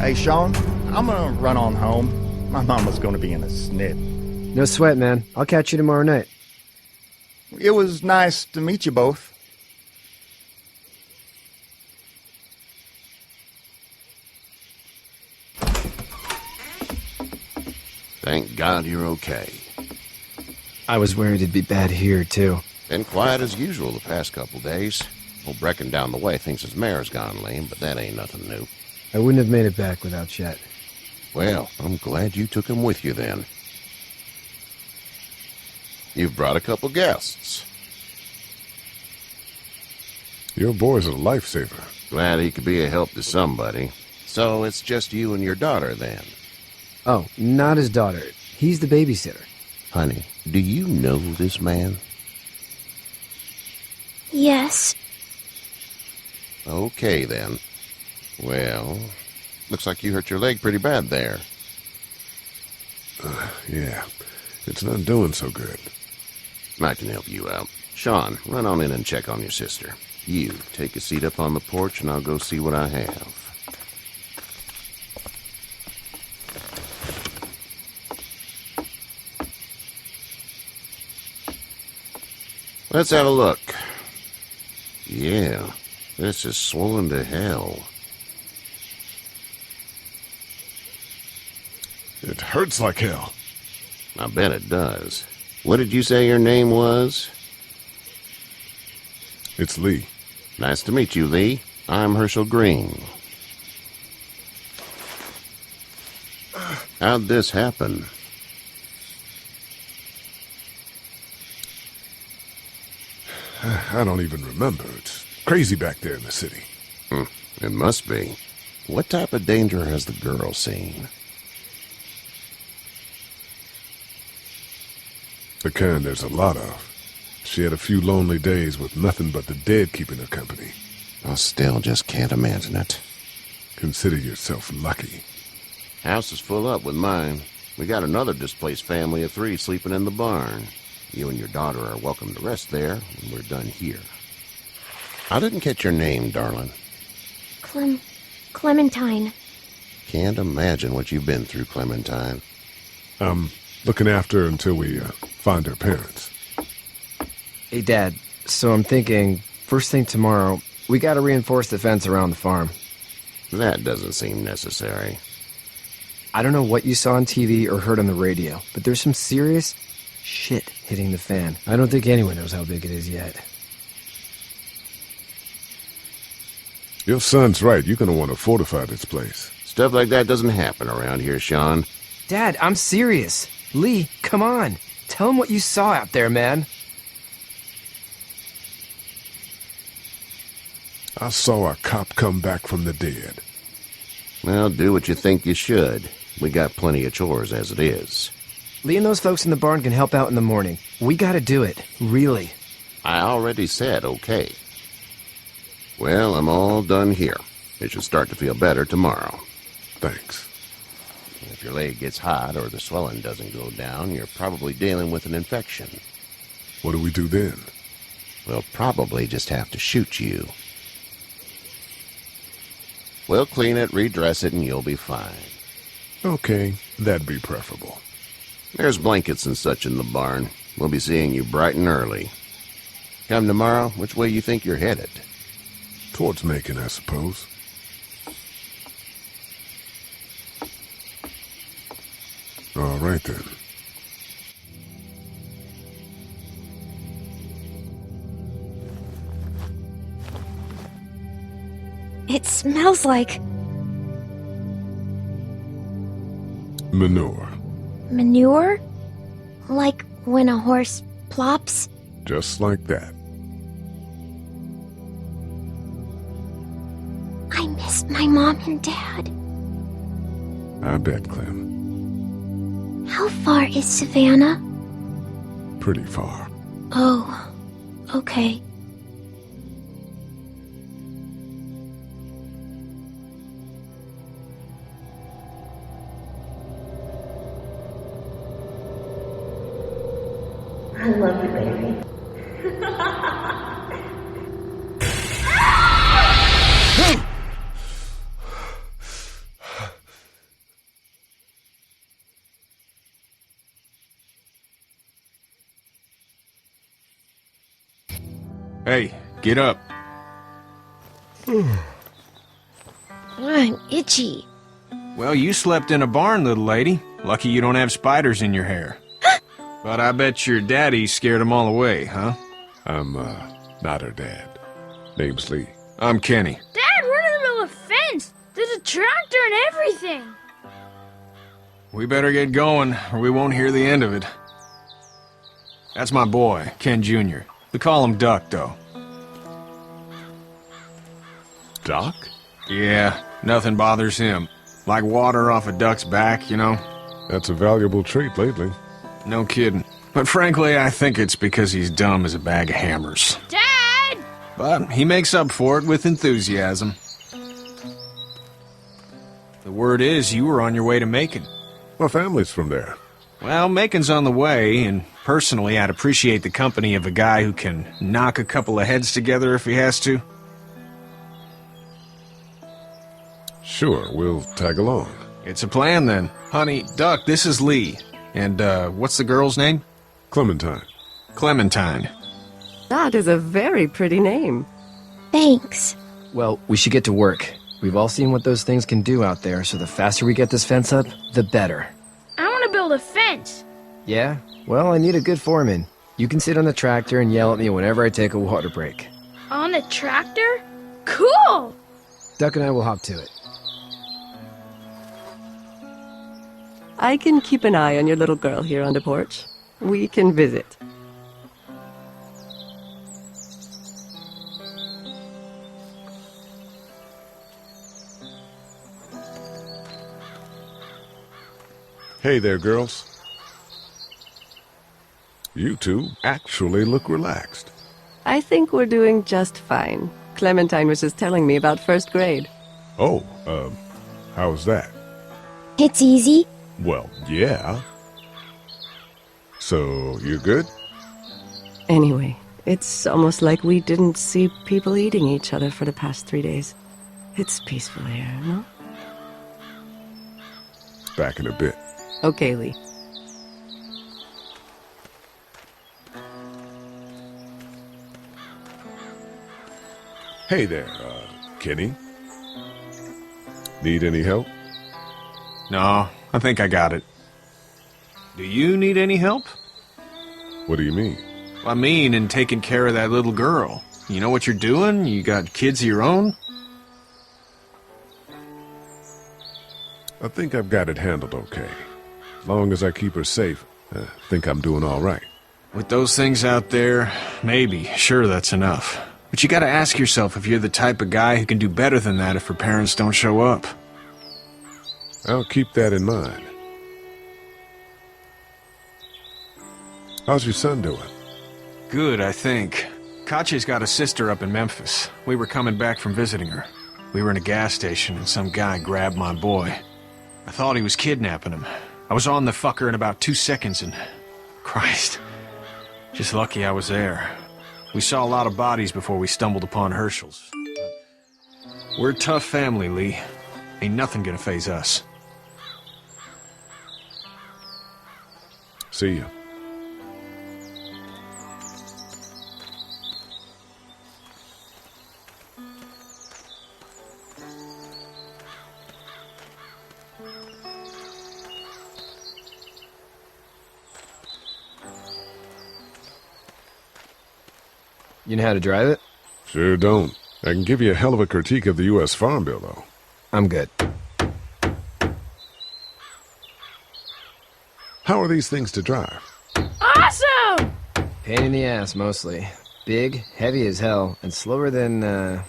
Hey, Sean, I'm gonna run on home. My mama's gonna be in a snit. No sweat, man. I'll catch you tomorrow night. It was nice to meet you both. Thank God you're okay. I was worried it'd be bad here, too. Been quiet as usual the past couple days. Old Brecken down the way thinks his mare's gone lame, but that ain't nothing new. I wouldn't have made it back without Chet. Well, I'm glad you took him with you then. You've brought a couple guests. Your boy's a lifesaver. Glad he could be a help to somebody. So it's just you and your daughter then? Oh, not his daughter. He's the babysitter. Honey, do you know this man? Yes. Okay, then. Well, looks like you hurt your leg pretty bad there. Yeah, it's not doing so good. I can help you out. Sean, run on in and check on your sister. You, take a seat up on the porch and I'll go see what I have. Let's have a look. Yeah, this is swollen to hell. It hurts like hell. I bet it does. What did you say your name was? It's Lee. Nice to meet you, Lee. I'm Herschel Green. How'd this happen? I don't even remember. It's crazy back there in the city. It must be. What type of danger has the girl seen? The kind there's a lot of. She had a few lonely days with nothing but the dead keeping her company. I still just can't imagine it. Consider yourself lucky. House is full up with mine. We got another displaced family of 3 sleeping in the barn. You and your daughter are welcome to rest there when we're done here. I didn't catch your name, darling. Clementine. Can't imagine what you've been through, Clementine. I'm looking after her until we find her parents. Hey, Dad, so I'm thinking, first thing tomorrow, we gotta reinforce the fence around the farm. That doesn't seem necessary. I don't know what you saw on TV or heard on the radio, but there's some serious shit hitting the fan. I don't think anyone knows how big it is yet. Your son's right. You're going to want to fortify this place. Stuff like that doesn't happen around here, Sean. Dad, I'm serious. Lee, come on. Tell him what you saw out there, man. I saw a cop come back from the dead. Well, do what you think you should. We got plenty of chores as it is. Lee and those folks in the barn can help out in the morning. We gotta do it. Really. I already said okay. Well, I'm all done here. It should start to feel better tomorrow. Thanks. If your leg gets hot or the swelling doesn't go down, you're probably dealing with an infection. What do we do then? We'll probably just have to shoot you. We'll clean it, redress it, and you'll be fine. Okay, that'd be preferable. There's blankets and such in the barn. We'll be seeing you bright and early. Come tomorrow, which way you think you're headed? Towards Macon, I suppose. All right, then. It smells like Manure. manure? Like when a horse plops? Just like that. I miss my mom and dad. I bet, Clem. How far is Savannah? Pretty far. Oh, okay. I love you, baby. Hey, get up. I'm itchy. Well, you slept in a barn, little lady. Lucky you don't have spiders in your hair. But I bet your daddy scared them all away, huh? I'm, not her dad. Name's Lee. I'm Kenny. Dad, we're in the middle of a fence. There's a tractor and everything. We better get going, or we won't hear the end of it. That's my boy, Ken Jr. We call him Duck, though. Doc? Yeah, nothing bothers him. Like water off a duck's back, you know? That's a valuable trait lately. No kidding. But frankly, I think it's because he's dumb as a bag of hammers. Dad! But he makes up for it with enthusiasm. The word is you were on your way to Macon. My family's from there. Well, Macon's on the way, and personally, I'd appreciate the company of a guy who can knock a couple of heads together if he has to. Sure, we'll tag along. It's a plan, then. Honey, Duck, this is Lee. And, what's the girl's name? Clementine. Clementine. That is a very pretty name. Thanks. Well, we should get to work. We've all seen what those things can do out there, so the faster we get this fence up, the better. I want to build a fence. Yeah? Well, I need a good foreman. You can sit on the tractor and yell at me whenever I take a water break. On the tractor? Cool! Duck and I will hop to it. I can keep an eye on your little girl here on the porch. We can visit. Hey there, girls. You two actually look relaxed. I think we're doing just fine. Clementine was just telling me about first grade. Oh, how's that? It's easy. Well, yeah. So, you good? Anyway, it's almost like we didn't see people eating each other for the past 3 days. It's peaceful here, no? Back in a bit. Okay, Lee. Hey there, Kenny. Need any help? No, I think I got it. Do you need any help? What do you mean? I mean, in taking care of that little girl. You know what you're doing? You got kids of your own? I think I've got it handled okay. As long as I keep her safe, I think I'm doing all right. With those things out there, maybe, sure, that's enough. But you gotta ask yourself if you're the type of guy who can do better than that if her parents don't show up. I'll keep that in mind. How's your son doing? Good, I think. Katya's got a sister up in Memphis. We were coming back from visiting her. We were in a gas station and some guy grabbed my boy. I thought he was kidnapping him. I was on the fucker in about 2 seconds and... Christ. Just lucky I was there. We saw a lot of bodies before we stumbled upon Herschel's. We're a tough family, Lee. Ain't nothing gonna faze us. See ya. You know how to drive it? Sure don't. I can give you a hell of a critique of the U.S. Farm Bill, though. I'm good. How are these things to drive? Awesome! Pain in the ass, mostly. Big, heavy as hell, and slower than,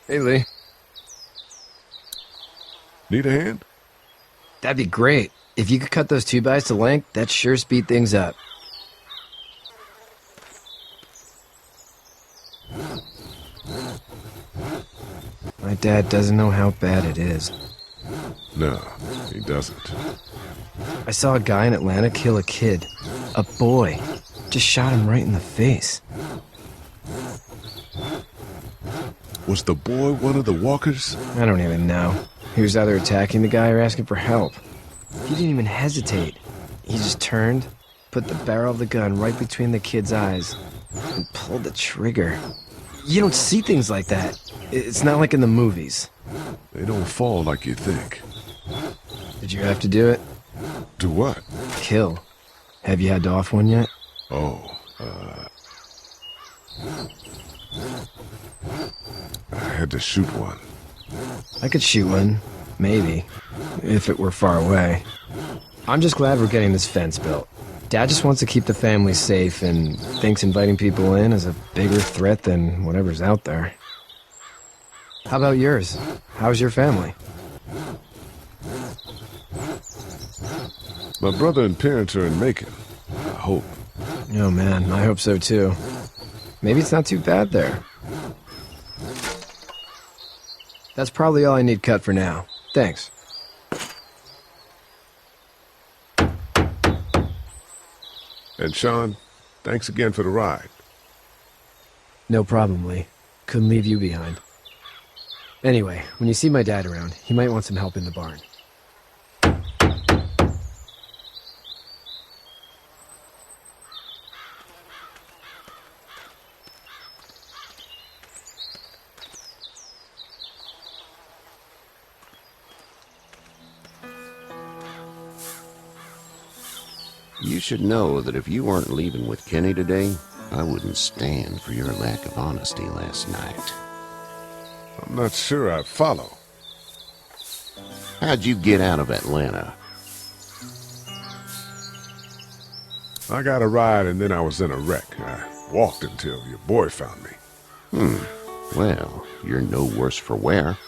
Hey, Lee. Need a hand? That'd be great. If you could cut those 2x to length, that'd sure speed things up. My dad doesn't know how bad it is. No, he doesn't. I saw a guy in Atlanta kill a kid. A boy. Just shot him right in the face. Was the boy one of the walkers? I don't even know. He was either attacking the guy or asking for help. He didn't even hesitate. He just turned put the barrel of the gun right between the kid's eyes, and pulled the trigger. You don't see things like that. It's not like in the movies. They don't fall like you think. Did you have to do it? Do what? Kill. Have you had to off one yet? Oh, I had to shoot one. I could shoot one. Maybe. If it were far away. I'm just glad we're getting this fence built. Dad just wants to keep the family safe and thinks inviting people in is a bigger threat than whatever's out there. How about yours? How's your family? My brother and parents are in Macon. I hope. Oh man, I hope so too. Maybe it's not too bad there. That's probably all I need cut for now. Thanks. And Sean, thanks again for the ride. No problem, Lee. Couldn't leave you behind. Anyway, when you see my dad around, he might want some help in the barn. You should know that if you weren't leaving with Kenny today, I wouldn't stand for your lack of honesty last night. I'm not sure I follow. How'd you get out of Atlanta? I got a ride and then I was in a wreck. I walked until your boy found me. Well, you're no worse for wear.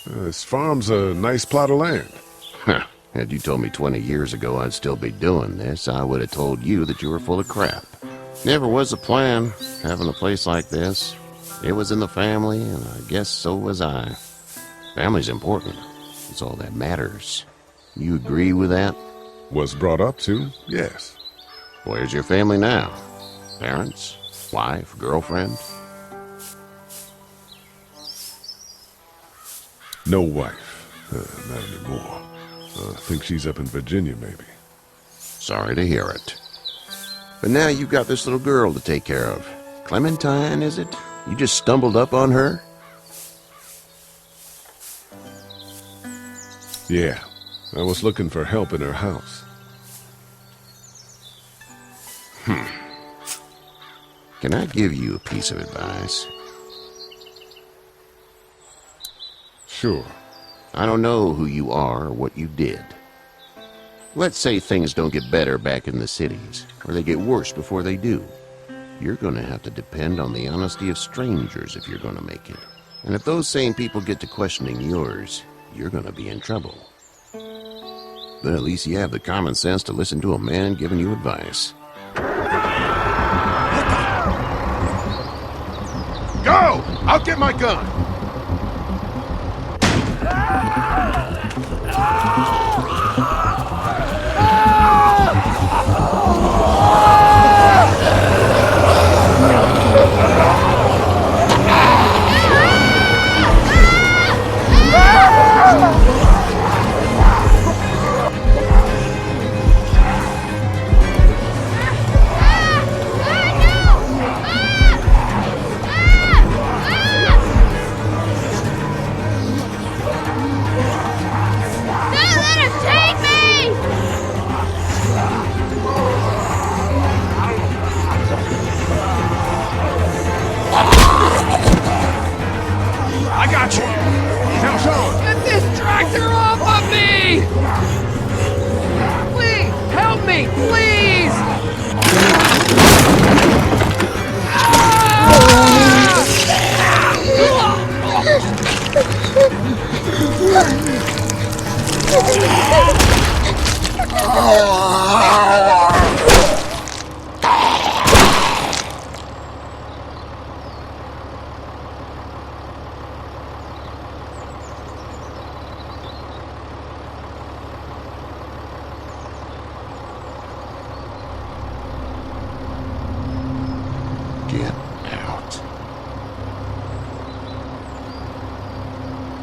This farm's a nice plot of land. Huh. Had you told me 20 years ago I'd still be doing this, I would have told you that you were full of crap. Never was a plan, having a place like this. It was in the family, and I guess so was I. Family's important. It's all that matters. You agree with that? Was brought up to, yes. Where's your family now? Parents? Wife? Girlfriend? No wife. Not anymore. I think she's up in Virginia, maybe. Sorry to hear it. But now you've got this little girl to take care of. Clementine, is it? You just stumbled up on her? Yeah. I was looking for help in her house. Can I give you a piece of advice? Sure. I don't know who you are or what you did. Let's say things don't get better back in the cities, or they get worse before they do. You're going to have to depend on the honesty of strangers if you're going to make it. And if those same people get to questioning yours, you're going to be in trouble. But at least you have the common sense to listen to a man giving you advice. Go! I'll get my gun! Get out.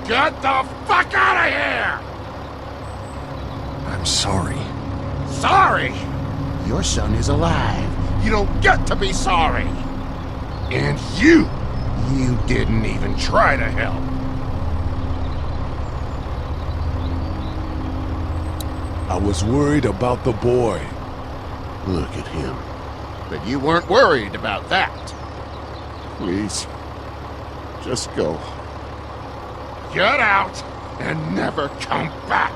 Get the fuck out of here! I'm sorry. Sorry? Your son is alive. You don't get to be sorry. And you didn't even try to help. I was worried about the boy. Look at him. But you weren't worried about that. Please, just go. Get out and never come back.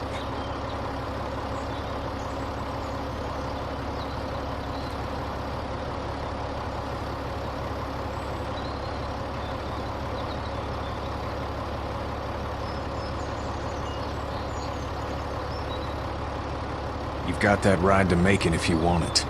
You've got that ride to Macon if you want it.